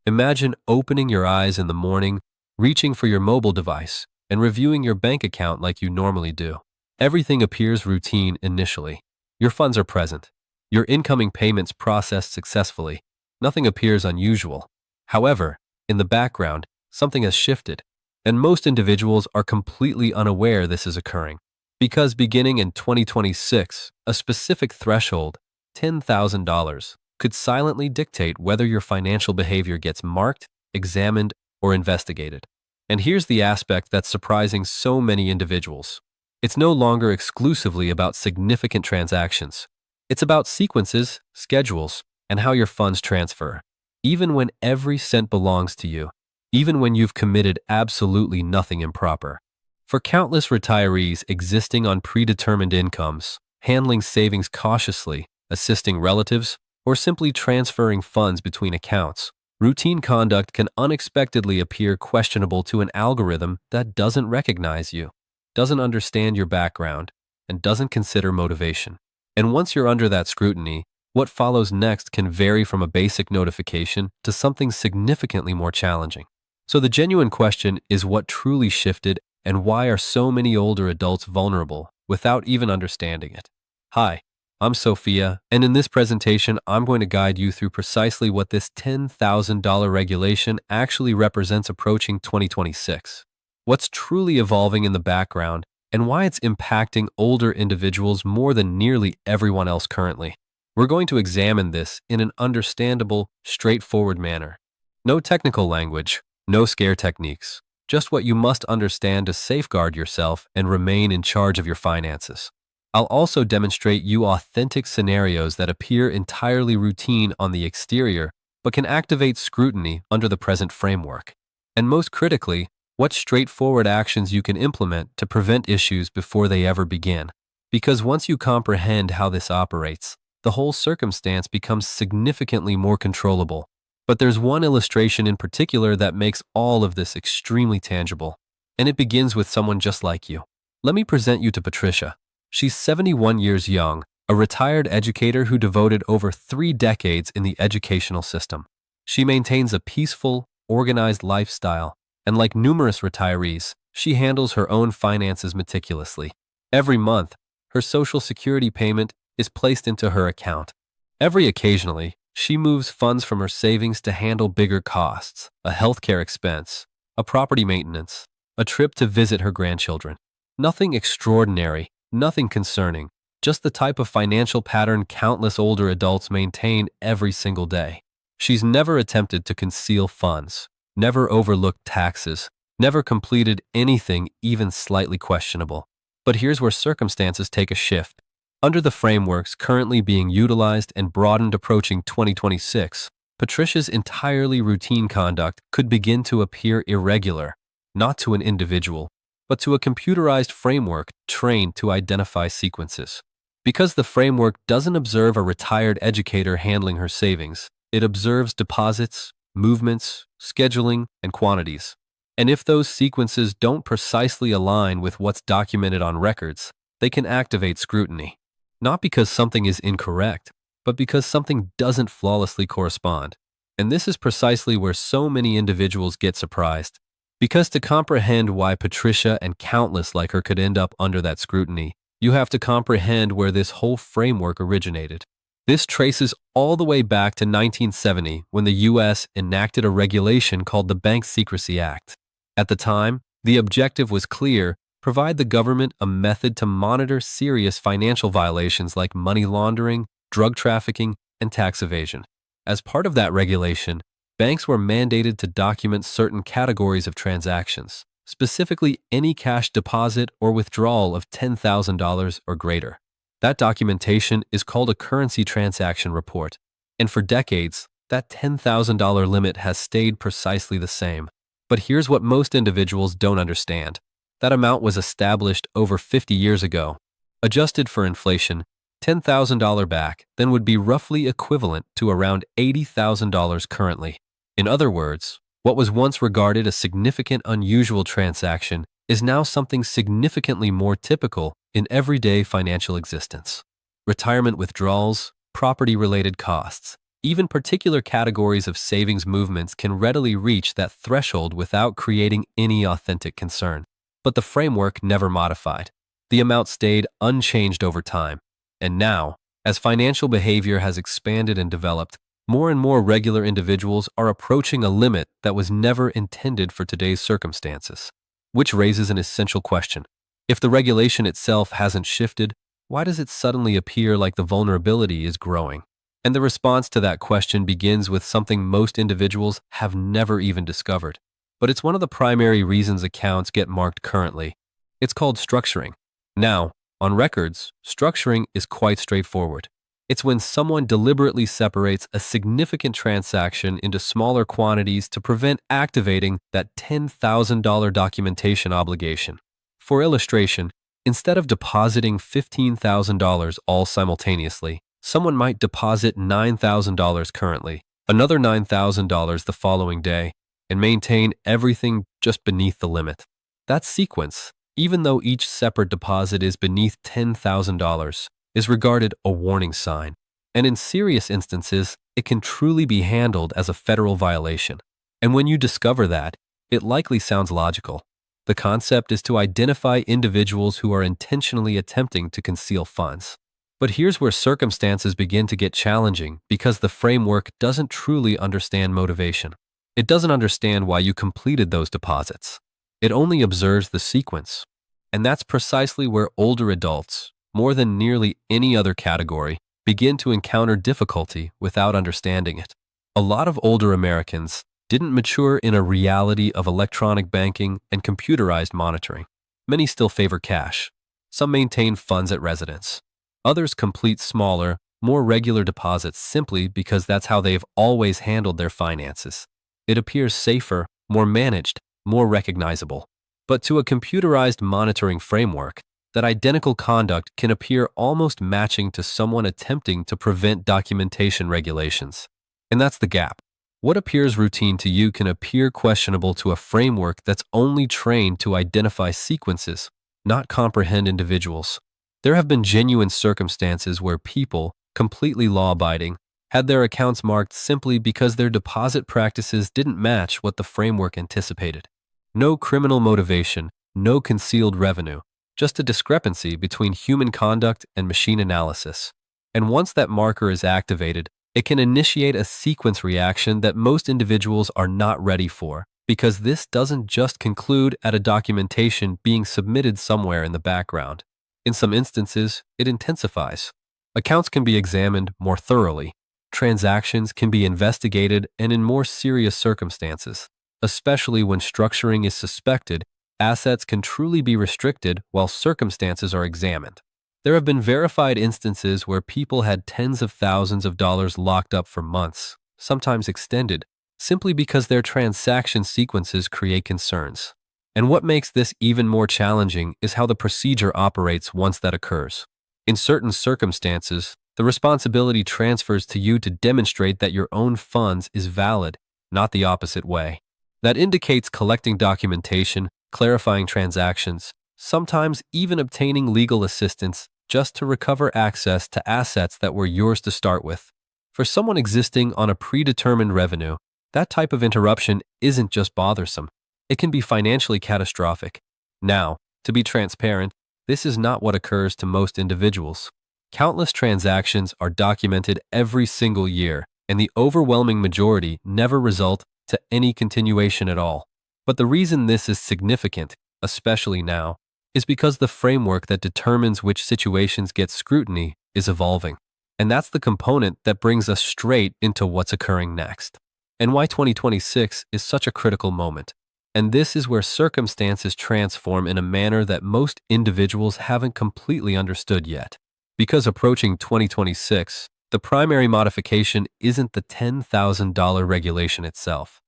Imagine opening your eyes in the morning, reaching for your mobile device, and reviewing your bank account like you normally do. Everything appears routine initially. Your funds are present. Your incoming payments processed successfully. Nothing appears unusual. However, in the background, something has shifted, and most individuals are completely unaware this is occurring. Because beginning in 2026, a specific threshold, $10,000, could silently dictate whether your financial behavior gets marked, examined, or investigated. And here's the aspect that's surprising so many individuals. It's no longer exclusively about significant transactions. It's about sequences, schedules, and how your funds transfer. Even when every cent belongs to you, even when you've committed absolutely nothing improper. For countless retirees existing on predetermined incomes, handling savings cautiously, assisting relatives, or simply transferring funds between accounts, routine conduct can unexpectedly appear questionable to an algorithm that doesn't recognize you, doesn't understand your background, and doesn't consider motivation. And once you're under that scrutiny, what follows next can vary from a basic notification to something significantly more challenging. So the genuine question is, what truly shifted, and why are so many older adults vulnerable without even understanding it? Hi, I'm Sophia, and in this presentation, I'm going to guide you through precisely what this $10,000 regulation actually represents approaching 2026, what's truly evolving in the background, and why it's impacting older individuals more than nearly everyone else currently. We're going to examine this in an understandable, straightforward manner. No technical language, no scare techniques, just what you must understand to safeguard yourself and remain in charge of your finances. I'll also demonstrate you authentic scenarios that appear entirely routine on the exterior, but can activate scrutiny under the present framework. And most critically, what straightforward actions you can implement to prevent issues before they ever begin. Because once you comprehend how this operates, the whole circumstance becomes significantly more controllable. But there's one illustration in particular that makes all of this extremely tangible, and it begins with someone just like you. Let me present you to Patricia. She's 71 years young, a retired educator who devoted over 3 decades in the educational system. She maintains a peaceful, organized lifestyle, and like numerous retirees, she handles her own finances meticulously. Every month, her Social Security payment is placed into her account. Occasionally, she moves funds from her savings to handle bigger costs, a healthcare expense, a property maintenance, a trip to visit her grandchildren. Nothing extraordinary, nothing concerning, just the type of financial pattern countless older adults maintain every single day. She's never attempted to conceal funds, never overlooked taxes, never completed anything even slightly questionable. But here's where circumstances take a shift. Under the frameworks currently being utilized and broadened approaching 2026, Patricia's entirely routine conduct could begin to appear irregular, not to an individual, but to a computerized framework trained to identify sequences. Because the framework doesn't observe a retired educator handling her savings, it observes deposits, movements, scheduling, and quantities. And if those sequences don't precisely align with what's documented on records, they can activate scrutiny. Not because something is incorrect, but because something doesn't flawlessly correspond. And this is precisely where so many individuals get surprised. Because to comprehend why Patricia and countless like her could end up under that scrutiny, you have to comprehend where this whole framework originated. This traces all the way back to 1970 when the U.S. enacted a regulation called the Bank Secrecy Act. At the time, the objective was clear: provide the government a method to monitor serious financial violations like money laundering, drug trafficking, and tax evasion. As part of that regulation, banks were mandated to document certain categories of transactions, specifically any cash deposit or withdrawal of $10,000 or greater. That documentation is called a currency transaction report, and for decades, that $10,000 limit has stayed precisely the same. But here's what most individuals don't understand. That amount was established over 50 years ago. Adjusted for inflation, $10,000 back then would be roughly equivalent to around $80,000 currently. In other words, what was once regarded a significant unusual transaction is now something significantly more typical in everyday financial existence. Retirement withdrawals, property-related costs, Even particular categories of savings movements can readily reach that threshold without creating any authentic concern. But the framework never modified. The amount stayed unchanged over time. And now, as financial behavior has expanded and developed, more and more regular individuals are approaching a limit that was never intended for today's circumstances. Which raises an essential question. If the regulation itself hasn't shifted, why does it suddenly appear like the vulnerability is growing? And the response to that question begins with something most individuals have never even discovered. But it's one of the primary reasons accounts get marked currently. It's called structuring. Now, on records, structuring is quite straightforward. It's when someone deliberately separates a significant transaction into smaller quantities to prevent activating that $10,000 documentation obligation. For illustration, instead of depositing $15,000 all simultaneously, someone might deposit $9,000 currently, another $9,000 the following day, and maintain everything just beneath the limit. That sequence, even though each separate deposit is beneath $10,000, is regarded a warning sign, and in serious instances, it can truly be handled as a federal violation. And when you discover that, it likely sounds logical. The concept is to identify individuals who are intentionally attempting to conceal funds. But here's where circumstances begin to get challenging because the framework doesn't truly understand motivation. It doesn't understand why you completed those deposits. It only observes the sequence. And that's precisely where older adults, more than nearly any other category, begin to encounter difficulty without understanding it. A lot of older Americans didn't mature in a reality of electronic banking and computerized monitoring. Many still favor cash. Some maintain funds at residence. Others complete smaller, more regular deposits simply because that's how they've always handled their finances. It appears safer, more managed, more recognizable. But to a computerized monitoring framework, that identical conduct can appear almost matching to someone attempting to prevent documentation regulations. And that's the gap. What appears routine to you can appear questionable to a framework that's only trained to identify sequences, not comprehend individuals. There have been genuine circumstances where people, completely law-abiding, had their accounts marked simply because their deposit practices didn't match what the framework anticipated. No criminal motivation, no concealed revenue, just a discrepancy between human conduct and machine analysis. And once that marker is activated, it can initiate a sequence reaction that most individuals are not ready for, because this doesn't just conclude at a documentation being submitted somewhere in the background. In some instances, it intensifies. Accounts can be examined more thoroughly. Transactions can be investigated and in more serious circumstances. Especially when structuring is suspected, assets can truly be restricted while circumstances are examined. There have been verified instances where people had tens of thousands of dollars locked up for months, sometimes extended, simply because their transaction sequences create concerns. And what makes this even more challenging is how the procedure operates once that occurs. In certain circumstances, the responsibility transfers to you to demonstrate that your own funds is valid, not the opposite way. That indicates collecting documentation, clarifying transactions, sometimes even obtaining legal assistance just to recover access to assets that were yours to start with. For someone existing on a predetermined revenue, that type of interruption isn't just bothersome. It can be financially catastrophic. Now, to be transparent, this is not what occurs to most individuals. Countless transactions are documented every single year, and the overwhelming majority never result to any continuation at all. But the reason this is significant, especially now, is because the framework that determines which situations get scrutiny is evolving. And that's the component that brings us straight into what's occurring next, and why 2026 is such a critical moment. And this is where circumstances transform in a manner that most individuals haven't completely understood yet. Because approaching 2026, the primary modification isn't the $10,000 regulation itself.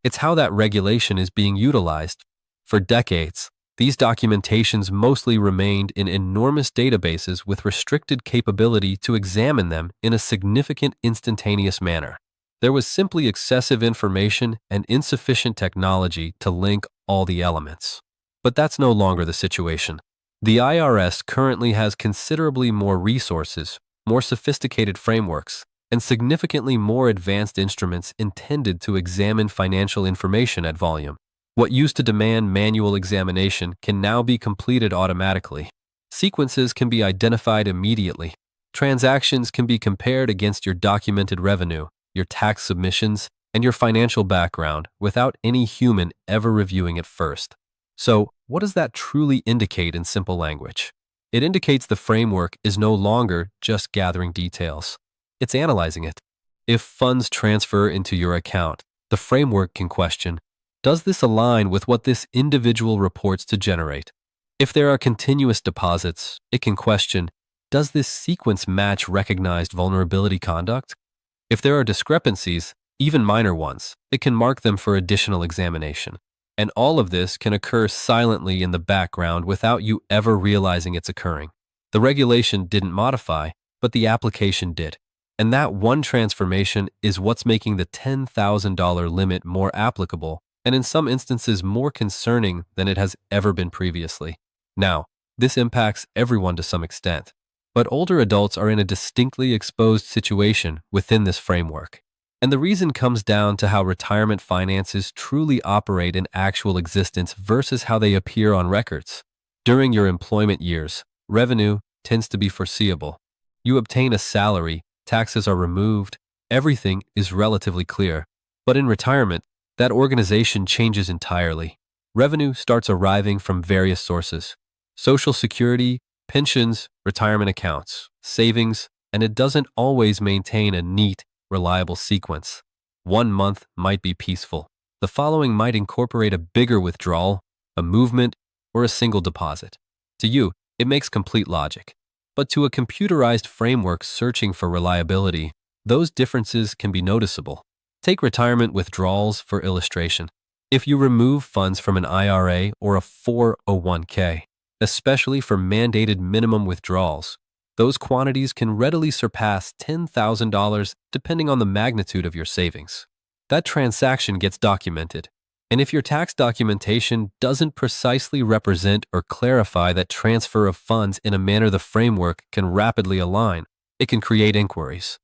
It's how that regulation is being utilized. For decades, these documentations mostly remained in enormous databases with restricted capability to examine them in a significant instantaneous manner. There was simply excessive information and insufficient technology to link all the elements. But that's no longer the situation. The IRS currently has considerably more resources, more sophisticated frameworks, and significantly more advanced instruments intended to examine financial information at volume. What used to demand manual examination can now be completed automatically. Sequences can be identified immediately. Transactions can be compared against your documented revenue, your tax submissions, and your financial background without any human ever reviewing it first. So, what does that truly indicate in simple language? It indicates the framework is no longer just gathering details. It's analyzing it. If funds transfer into your account, the framework can question, does this align with what this individual reports to generate? If there are continuous deposits, it can question, does this sequence match recognized vulnerability conduct? If there are discrepancies, even minor ones, it can mark them for additional examination. And all of this can occur silently in the background without you ever realizing it's occurring. The regulation didn't modify, but the application did. And that one transformation is what's making the $10,000 limit more applicable and in some instances more concerning than it has ever been previously. Now, this impacts everyone to some extent, but older adults are in a distinctly exposed situation within this framework. And the reason comes down to how retirement finances truly operate in actual existence versus how they appear on records. During your employment years, revenue tends to be foreseeable. You obtain a salary, taxes are removed, everything is relatively clear. But in retirement, that organization changes entirely. Revenue starts arriving from various sources: Social Security, pensions, retirement accounts, savings, and it doesn't always maintain a neat, reliable sequence. One month might be peaceful. The following might incorporate a bigger withdrawal, a movement, or a single deposit. To you, it makes complete logic. But to a computerized framework searching for reliability, those differences can be noticeable. Take retirement withdrawals for illustration. If you remove funds from an IRA or a 401k, especially for mandated minimum withdrawals, those quantities can readily surpass $10,000 depending on the magnitude of your savings. That transaction gets documented, and if your tax documentation doesn't precisely represent or clarify that transfer of funds in a manner the framework can rapidly align, it can create inquiries.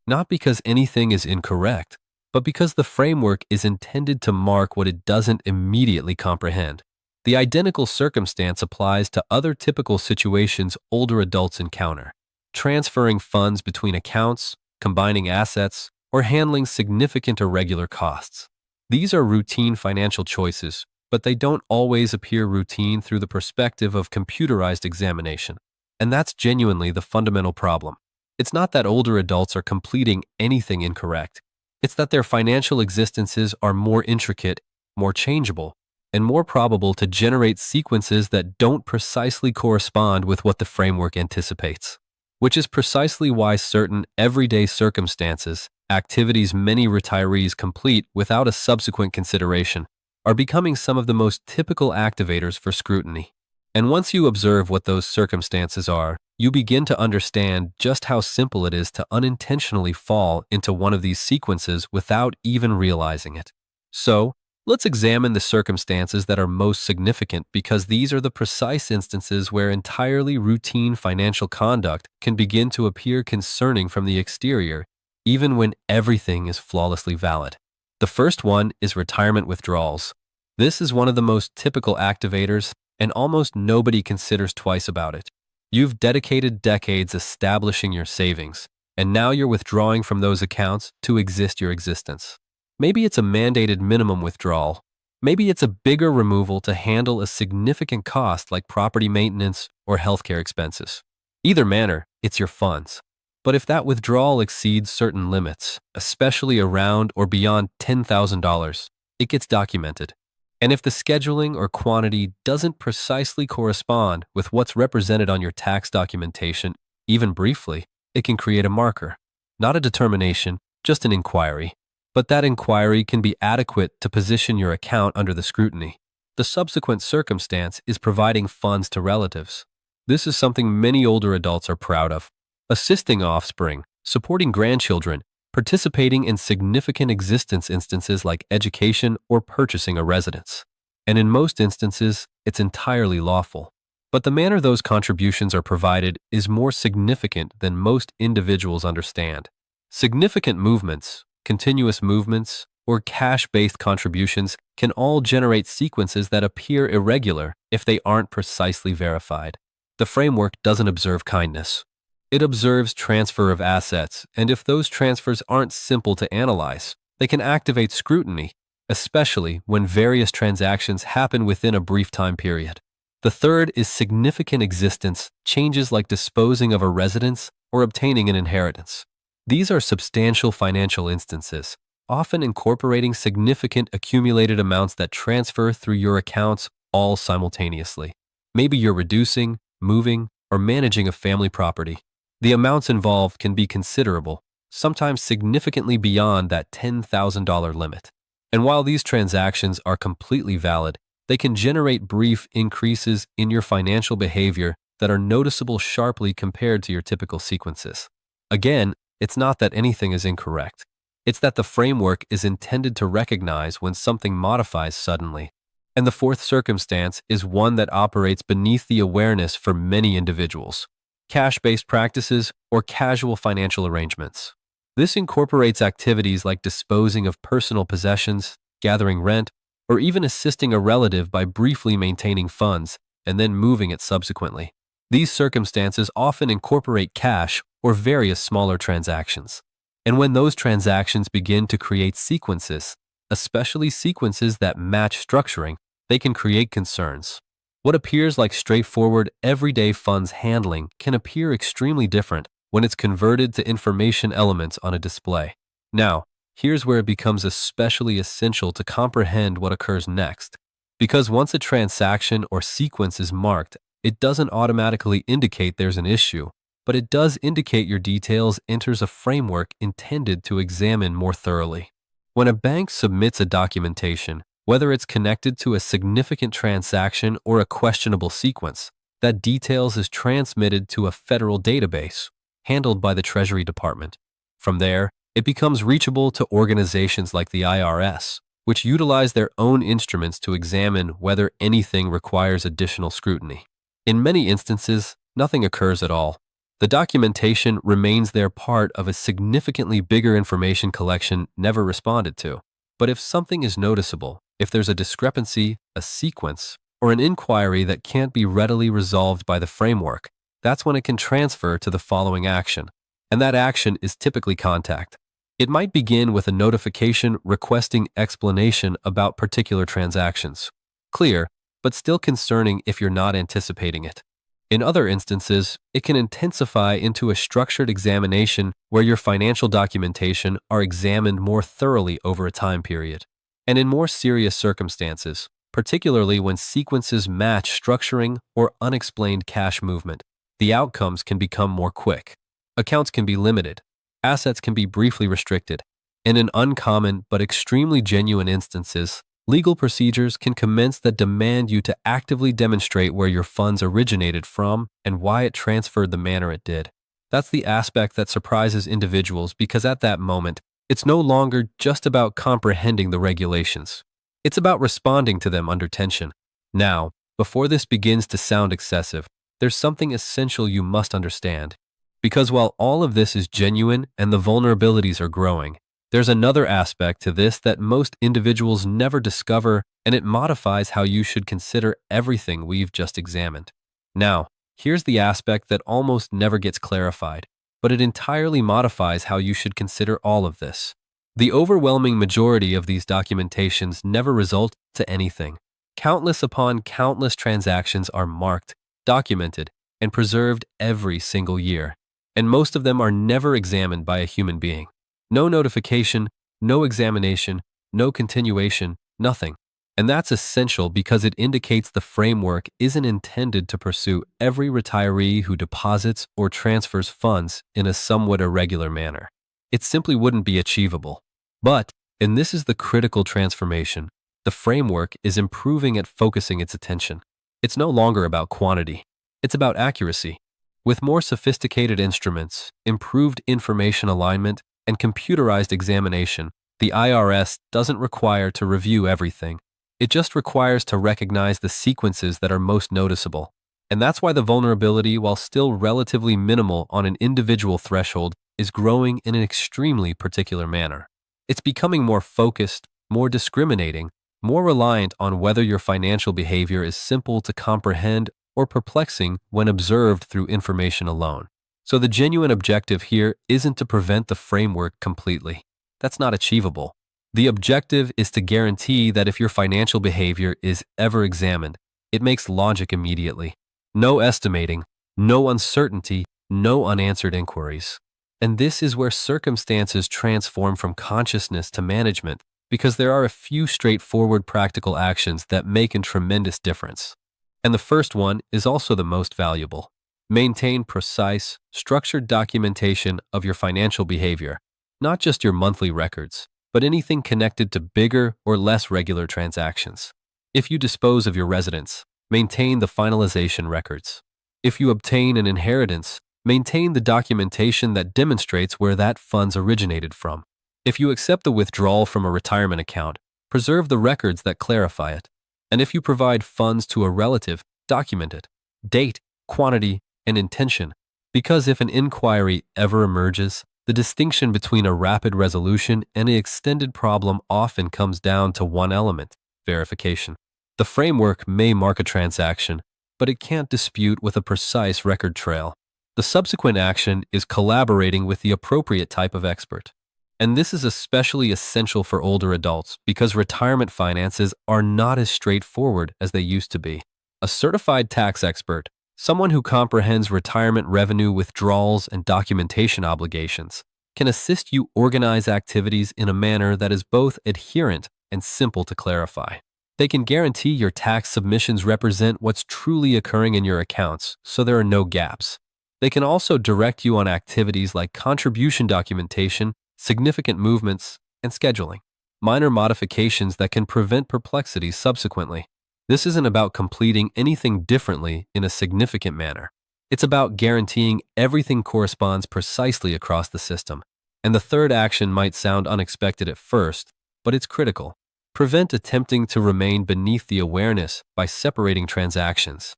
Not because anything is incorrect, but because the framework is intended to mark what it doesn't immediately comprehend. The identical circumstance applies to other typical situations older adults encounter: transferring funds between accounts, combining assets, or handling significant irregular costs. These are routine financial choices, but they don't always appear routine through the perspective of computerized examination. And that's genuinely the fundamental problem. It's not that older adults are completing anything incorrect. It's that their financial existences are more intricate, more changeable, and more probable to generate sequences that don't precisely correspond with what the framework anticipates. Which is precisely why certain everyday circumstances, activities many retirees complete without a subsequent consideration, are becoming some of the most typical activators for scrutiny. And once you observe what those circumstances are, you begin to understand just how simple it is to unintentionally fall into one of these sequences without even realizing it. So, let's examine the circumstances that are most significant, because these are the precise instances where entirely routine financial conduct can begin to appear concerning from the exterior, even when everything is flawlessly valid. The first one is retirement withdrawals. This is one of the most typical activators, and almost nobody considers twice about it. You've dedicated decades establishing your savings, and now you're withdrawing from those accounts to exist your existence. Maybe it's a mandated minimum withdrawal. Maybe it's a bigger removal to handle a significant cost like property maintenance or healthcare expenses. Either manner, it's your funds. But if that withdrawal exceeds certain limits, especially around or beyond $10,000, it gets documented. And if the scheduling or quantity doesn't precisely correspond with what's represented on your tax documentation, even briefly, it can create a marker. Not a determination, just an inquiry. But that inquiry can be adequate to position your account under the scrutiny. The subsequent circumstance is providing funds to relatives. This is something many older adults are proud of. Assisting offspring, supporting grandchildren, participating in significant existence instances like education or purchasing a residence. And in most instances, it's entirely lawful. But the manner those contributions are provided is more significant than most individuals understand. Significant movements, continuous movements, or cash-based contributions can all generate sequences that appear irregular if they aren't precisely verified. The framework doesn't observe kindness. It observes transfer of assets, and if those transfers aren't simple to analyze, they can activate scrutiny, especially when various transactions happen within a brief time period. The third is significant existence, changes like disposing of a residence or obtaining an inheritance. These are substantial financial instances, often incorporating significant accumulated amounts that transfer through your accounts all simultaneously. Maybe you're reducing, moving, or managing a family property. The amounts involved can be considerable, sometimes significantly beyond that $10,000 limit. And while these transactions are completely valid, they can generate brief increases in your financial behavior that are noticeable sharply compared to your typical sequences. Again, it's not that anything is incorrect. It's that the framework is intended to recognize when something modifies suddenly. And the fourth circumstance is one that operates beneath the awareness for many individuals: cash-based practices or casual financial arrangements. This incorporates activities like disposing of personal possessions, gathering rent, or even assisting a relative by briefly maintaining funds and then moving it subsequently. These circumstances often incorporate cash or various smaller transactions. And when those transactions begin to create sequences, especially sequences that match structuring, they can create concerns. What appears like straightforward, everyday funds handling can appear extremely different when it's converted to information elements on a display. Now, here's where it becomes especially essential to comprehend what occurs next. Because once a transaction or sequence is marked, it doesn't automatically indicate there's an issue, but it does indicate your details enters a framework intended to examine more thoroughly. When a bank submits a documentation, whether it's connected to a significant transaction or a questionable sequence, that details is transmitted to a federal database handled by the Treasury Department. From there, it becomes reachable to organizations like the IRS, which utilize their own instruments to examine whether anything requires additional scrutiny. In many instances, nothing occurs at all. The documentation remains there, part of a significantly bigger information collection never responded to. But if something is noticeable, if there's a discrepancy, a sequence, or an inquiry that can't be readily resolved by the framework, that's when it can transfer to the following action. And that action is typically contact. It might begin with a notification requesting explanation about particular transactions. Clear, but still concerning if you're not anticipating it. In other instances, it can intensify into a structured examination where your financial documentation are examined more thoroughly over a time period. And in more serious circumstances, particularly when sequences match structuring or unexplained cash movement, the outcomes can become more quick. Accounts can be limited, assets can be briefly restricted, and in uncommon but extremely genuine instances, legal procedures can commence that demand you to actively demonstrate where your funds originated from and why it transferred the manner it did. That's the aspect that surprises individuals, because at that moment, it's no longer just about comprehending the regulations. It's about responding to them under tension. Now, before this begins to sound excessive, there's something essential you must understand. Because while all of this is genuine and the vulnerabilities are growing, there's another aspect to this that most individuals never discover, and it modifies how you should consider everything we've just examined. Now, here's the aspect that almost never gets clarified, but it entirely modifies how you should consider all of this. The overwhelming majority of these documentations never result to anything. Countless upon countless transactions are marked, documented, and preserved every single year, and most of them are never examined by a human being. No notification, no examination, no continuation, nothing. And that's essential because it indicates the framework isn't intended to pursue every retiree who deposits or transfers funds in a somewhat irregular manner. It simply wouldn't be achievable. But, and this is the critical transformation, the framework is improving at focusing its attention. It's no longer about quantity. It's about accuracy. With more sophisticated instruments, improved information alignment, and computerized examination, the IRS doesn't require to review everything. It just requires to recognize the sequences that are most noticeable. And that's why the vulnerability, while still relatively minimal on an individual threshold, is growing in an extremely particular manner. It's becoming more focused, more discriminating, more reliant on whether your financial behavior is simple to comprehend or perplexing when observed through information alone. So the genuine objective here isn't to prevent the framework completely. That's not achievable. The objective is to guarantee that if your financial behavior is ever examined, it makes logic immediately. No estimating, no uncertainty, no unanswered inquiries. And this is where circumstances transform from consciousness to management, because there are a few straightforward practical actions that make a tremendous difference. And the first one is also the most valuable. Maintain precise, structured documentation of your financial behavior, not just your monthly records, but anything connected to bigger or less regular transactions. If you dispose of your residence, maintain the finalization records. If you obtain an inheritance, maintain the documentation that demonstrates where that funds originated from. If you accept the withdrawal from a retirement account, preserve the records that clarify it. And if you provide funds to a relative, document it. Date, quantity, and intention. Because if an inquiry ever emerges, the distinction between a rapid resolution and an extended problem often comes down to one element: verification. The framework may mark a transaction, but it can't dispute with a precise record trail. The subsequent action is collaborating with the appropriate type of expert. And this is especially essential for older adults because retirement finances are not as straightforward as they used to be. A certified tax expert, someone who comprehends retirement revenue withdrawals and documentation obligations, can assist you organize activities in a manner that is both adherent and simple to clarify. They can guarantee your tax submissions represent what's truly occurring in your accounts, so there are no gaps. They can also direct you on activities like contribution documentation, significant movements, and scheduling, minor modifications that can prevent perplexities subsequently. This isn't about completing anything differently in a significant manner. It's about guaranteeing everything corresponds precisely across the system. And the third action might sound unexpected at first, but it's critical. Prevent attempting to remain beneath the awareness by separating transactions.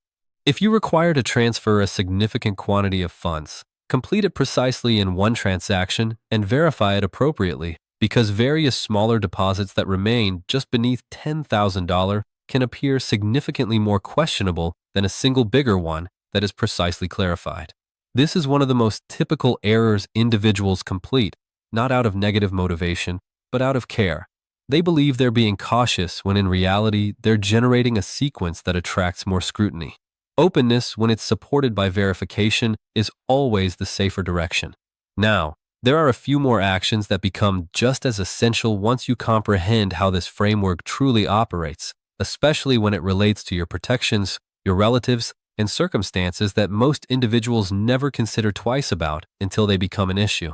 If you require to transfer a significant quantity of funds, complete it precisely in one transaction and verify it appropriately, because various smaller deposits that remain just beneath $10,000 can appear significantly more questionable than a single bigger one that is precisely clarified. This is one of the most typical errors individuals complete, not out of negative motivation, but out of care. They believe they're being cautious when in reality they're generating a sequence that attracts more scrutiny. Openness, when it's supported by verification, is always the safer direction. Now, there are a few more actions that become just as essential once you comprehend how this framework truly operates, especially when it relates to your protections, your relatives, and circumstances that most individuals never consider twice about until they become an issue.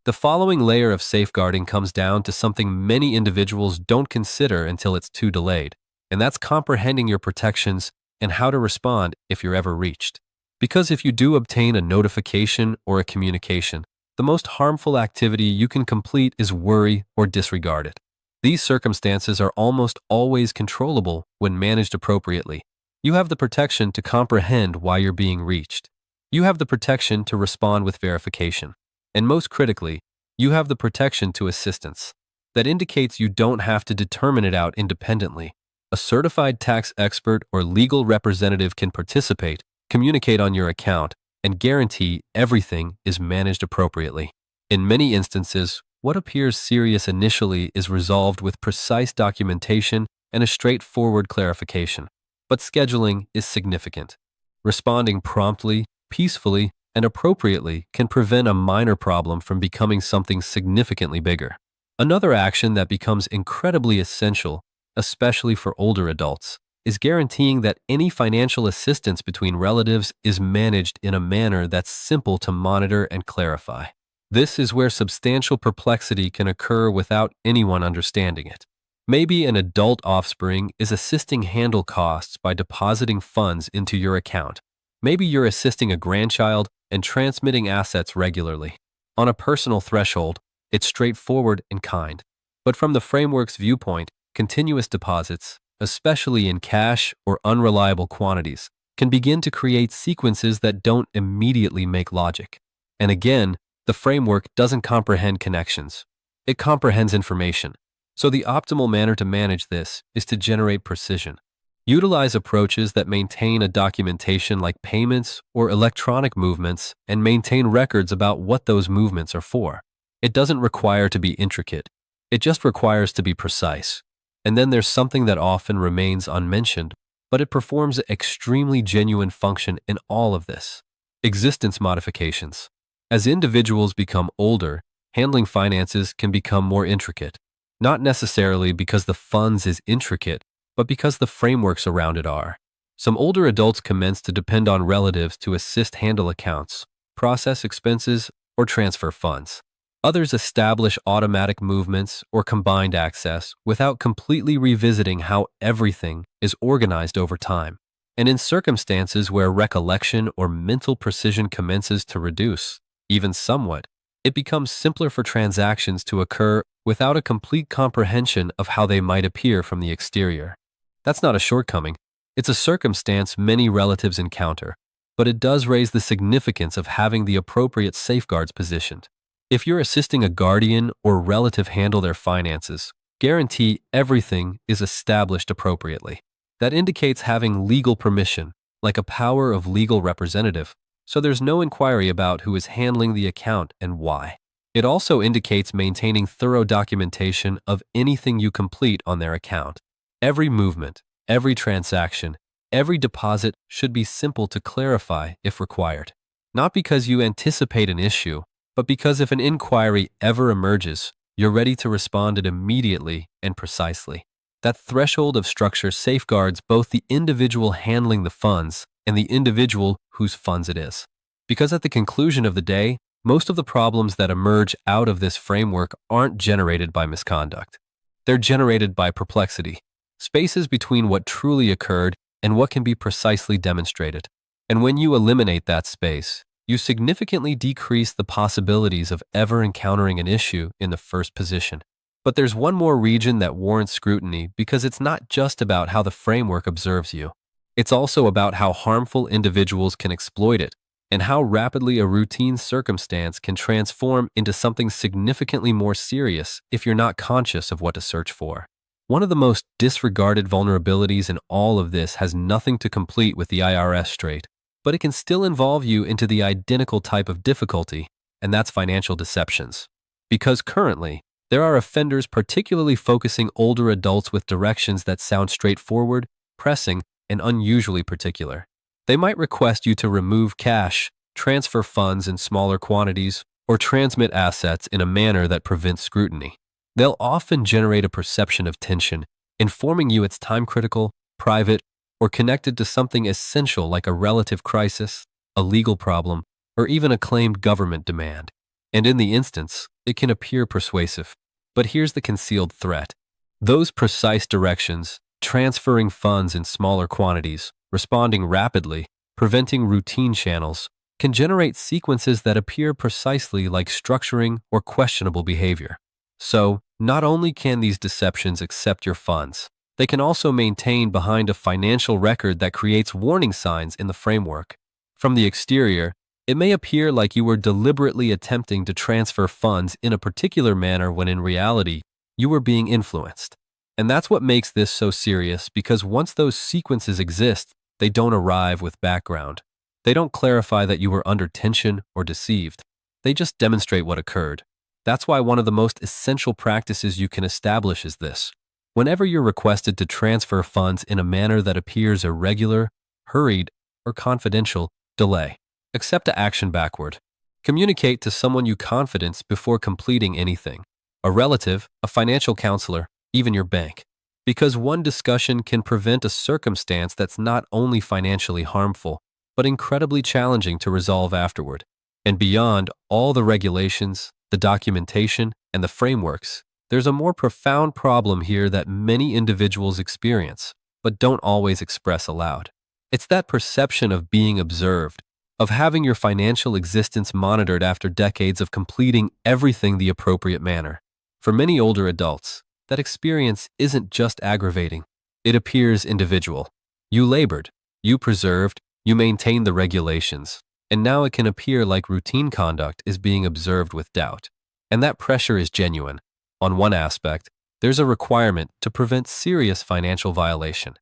The following layer of safeguarding comes down to something many individuals don't consider until it's too delayed, and that's comprehending your protections and how to respond if you're ever reached. Because if you do obtain a notification or a communication, the most harmful activity you can complete is worry or disregard it. These circumstances are almost always controllable when managed appropriately. You have the protection to comprehend why you're being reached. You have the protection to respond with verification. And most critically, you have the protection to assistance. That indicates you don't have to determine it out independently. A certified tax expert or legal representative can participate, communicate on your account, and guarantee everything is managed appropriately. In many instances, what appears serious initially is resolved with precise documentation and a straightforward clarification. But scheduling is significant. Responding promptly, peacefully, and appropriately can prevent a minor problem from becoming something significantly bigger. Another action that becomes incredibly essential, especially for older adults, is guaranteeing that any financial assistance between relatives is managed in a manner that's simple to monitor and clarify. This is where substantial perplexity can occur without anyone understanding it. Maybe an adult offspring is assisting handle costs by depositing funds into your account. Maybe you're assisting a grandchild and transmitting assets regularly. On a personal threshold, it's straightforward and kind. But from the framework's viewpoint, continuous deposits, especially in cash or unreliable quantities, can begin to create sequences that don't immediately make logic. And again, the framework doesn't comprehend connections. It comprehends information. So the optimal manner to manage this is to generate precision. Utilize approaches that maintain a documentation like payments or electronic movements and maintain records about what those movements are for. It doesn't require to be intricate. It just requires to be precise. And then there's something that often remains unmentioned, but it performs an extremely genuine function in all of this. Existence modifications. As individuals become older, handling finances can become more intricate. Not necessarily because the funds is intricate, but because the frameworks around it are. Some older adults commence to depend on relatives to assist handle accounts, process expenses, or transfer funds. Others establish automatic movements or combined access without completely revisiting how everything is organized over time. And in circumstances where recollection or mental precision commences to reduce, even somewhat, it becomes simpler for transactions to occur without a complete comprehension of how they might appear from the exterior. That's not a shortcoming. It's a circumstance many relatives encounter, but it does raise the significance of having the appropriate safeguards positioned. If you're assisting a guardian or relative handle their finances, guarantee everything is established appropriately. That indicates having legal permission, like a power of legal representative, so there's no inquiry about who is handling the account and why. It also indicates maintaining thorough documentation of anything you complete on their account. Every movement, every transaction, every deposit should be simple to clarify if required. Not because you anticipate an issue, but because if an inquiry ever emerges, you're ready to respond it immediately and precisely. That threshold of structure safeguards both the individual handling the funds and the individual whose funds it is. Because at the conclusion of the day, most of the problems that emerge out of this framework aren't generated by misconduct. They're generated by perplexity, spaces between what truly occurred and what can be precisely demonstrated. And when you eliminate that space, you significantly decrease the possibilities of ever encountering an issue in the first position. But there's one more region that warrants scrutiny because it's not just about how the framework observes you. It's also about how harmful individuals can exploit it and how rapidly a routine circumstance can transform into something significantly more serious if you're not conscious of what to search for. One of the most disregarded vulnerabilities in all of this has nothing to complete with the IRS straight, but it can still involve you into the identical type of difficulty, and that's financial deceptions. Because currently, there are offenders particularly focusing older adults with directions that sound straightforward, pressing, and unusually particular. They might request you to remove cash, transfer funds in smaller quantities, or transmit assets in a manner that prevents scrutiny. They'll often generate a perception of tension, informing you it's time-critical, private, or connected to something essential like a relative crisis, a legal problem, or even a claimed government demand. And in the instance, it can appear persuasive. But here's the concealed threat. Those precise directions, transferring funds in smaller quantities, responding rapidly, preventing routine channels, can generate sequences that appear precisely like structuring or questionable behavior. So, not only can these deceptions accept your funds, they can also maintain behind a financial record that creates warning signs in the framework. From the exterior, it may appear like you were deliberately attempting to transfer funds in a particular manner when in reality, you were being influenced. And that's what makes this so serious because once those sequences exist, they don't arrive with background. They don't clarify that you were under tension or deceived. They just demonstrate what occurred. That's why one of the most essential practices you can establish is this. Whenever you're requested to transfer funds in a manner that appears irregular, hurried, or confidential, delay. Accept the action backward. Communicate to someone you confidence before completing anything. A relative, a financial counselor, even your bank. Because one discussion can prevent a circumstance that's not only financially harmful, but incredibly challenging to resolve afterward. And beyond all the regulations, the documentation, and the frameworks, there's a more profound problem here that many individuals experience, but don't always express aloud. It's that perception of being observed, of having your financial existence monitored after decades of completing everything the appropriate manner. For many older adults, that experience isn't just aggravating. It appears individual. You labored, You preserved, you maintained the regulations, and now it can appear like routine conduct is being observed with doubt. And that pressure is genuine. On one aspect, there's a requirement to prevent serious financial violation.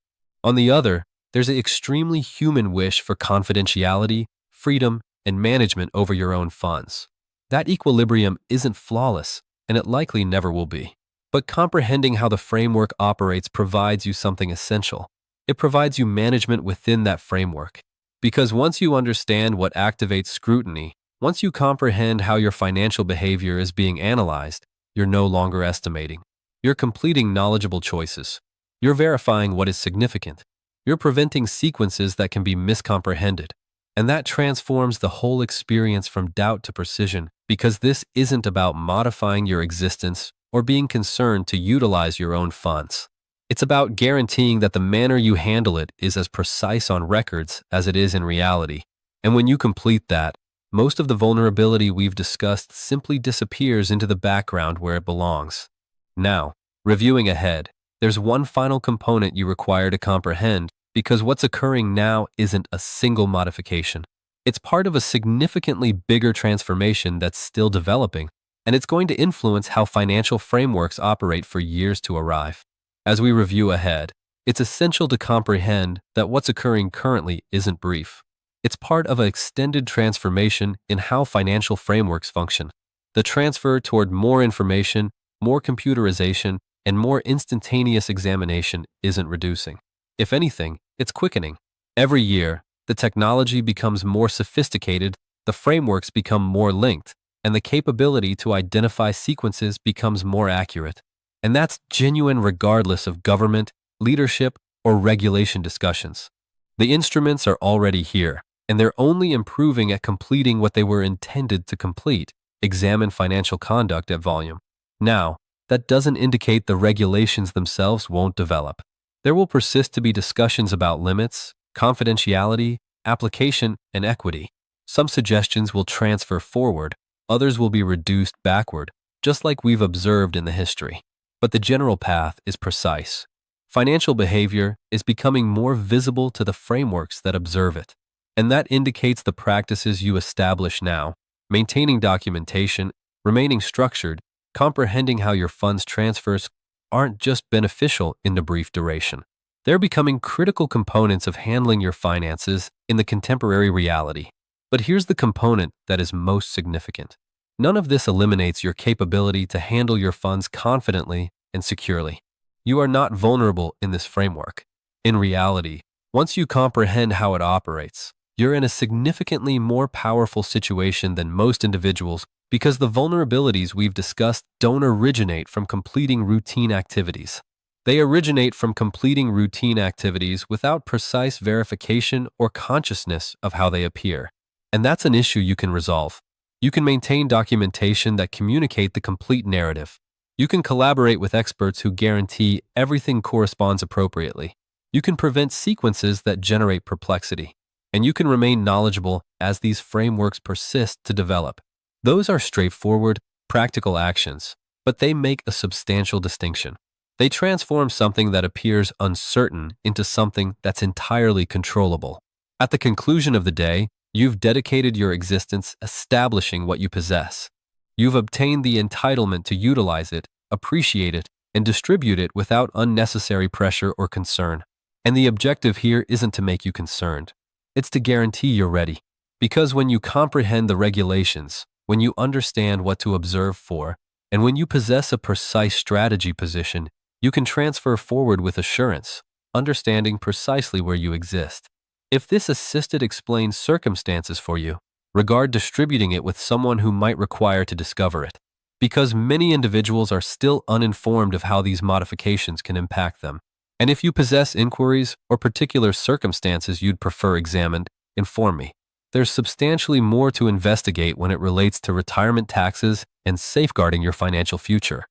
On the other, there's an extremely human wish for confidentiality, freedom, and management over your own funds. That equilibrium isn't flawless, and it likely never will be. But comprehending how the framework operates provides you something essential. It provides you management within that framework. Because once you understand what activates scrutiny, once you comprehend how your financial behavior is being analyzed, you're no longer estimating. You're completing knowledgeable choices. You're verifying what is significant. You're preventing sequences that can be miscomprehended. And that transforms the whole experience from doubt to precision, because this isn't about modifying your existence or being concerned to utilize your own funds. It's about guaranteeing that the manner you handle it is as precise on records as it is in reality. And when you complete that, most of the vulnerability we've discussed simply disappears into the background where it belongs. Now, reviewing ahead, there's one final component you require to comprehend, because what's occurring now isn't a single modification. It's part of a significantly bigger transformation that's still developing, and it's going to influence how financial frameworks operate for years to arrive. As we review ahead, it's essential to comprehend that what's occurring currently isn't brief. It's part of an extended transformation in how financial frameworks function. The transfer toward more information, more computerization, and more instantaneous examination isn't reducing. If anything, it's quickening. Every year, the technology becomes more sophisticated, the frameworks become more linked, and the capability to identify sequences becomes more accurate. And that's genuine regardless of government, leadership, or regulation discussions. The instruments are already here, and they're only improving at completing what they were intended to complete: examine financial conduct at volume. Now, that doesn't indicate the regulations themselves won't develop. There will persist to be discussions about limits, confidentiality, application, and equity. Some suggestions will transfer forward, others will be reduced backward, just like we've observed in the history. But the general path is precise. Financial behavior is becoming more visible to the frameworks that observe it. And that indicates the practices you establish now: maintaining documentation, remaining structured, comprehending how your funds transfers aren't just beneficial in the brief duration. They're becoming critical components of handling your finances in the contemporary reality. But here's the component that is most significant. None of this eliminates your capability to handle your funds confidently and securely. You are not vulnerable in this framework. In reality, once you comprehend how it operates, you're in a significantly more powerful situation than most individuals, because the vulnerabilities we've discussed don't originate from completing routine activities. They originate from completing routine activities without precise verification or consciousness of how they appear. And that's an issue you can resolve. You can maintain documentation that communicate the complete narrative. You can collaborate with experts who guarantee everything corresponds appropriately. You can prevent sequences that generate perplexity. And you can remain knowledgeable as these frameworks persist to develop. Those are straightforward, practical actions, but they make a substantial distinction. They transform something that appears uncertain into something that's entirely controllable. At the conclusion of the day, you've dedicated your existence establishing what you possess. You've obtained the entitlement to utilize it, appreciate it, and distribute it without unnecessary pressure or concern. And the objective here isn't to make you concerned. It's to guarantee you're ready. Because when you comprehend the regulations, when you understand what to observe for, and when you possess a precise strategy position, you can transfer forward with assurance, understanding precisely where you exist. If this assisted explains circumstances for you, regard distributing it with someone who might require to discover it, because many individuals are still uninformed of how these modifications can impact them. And if you possess inquiries or particular circumstances you'd prefer examined, inform me. There's substantially more to investigate when it relates to retirement taxes and safeguarding your financial future.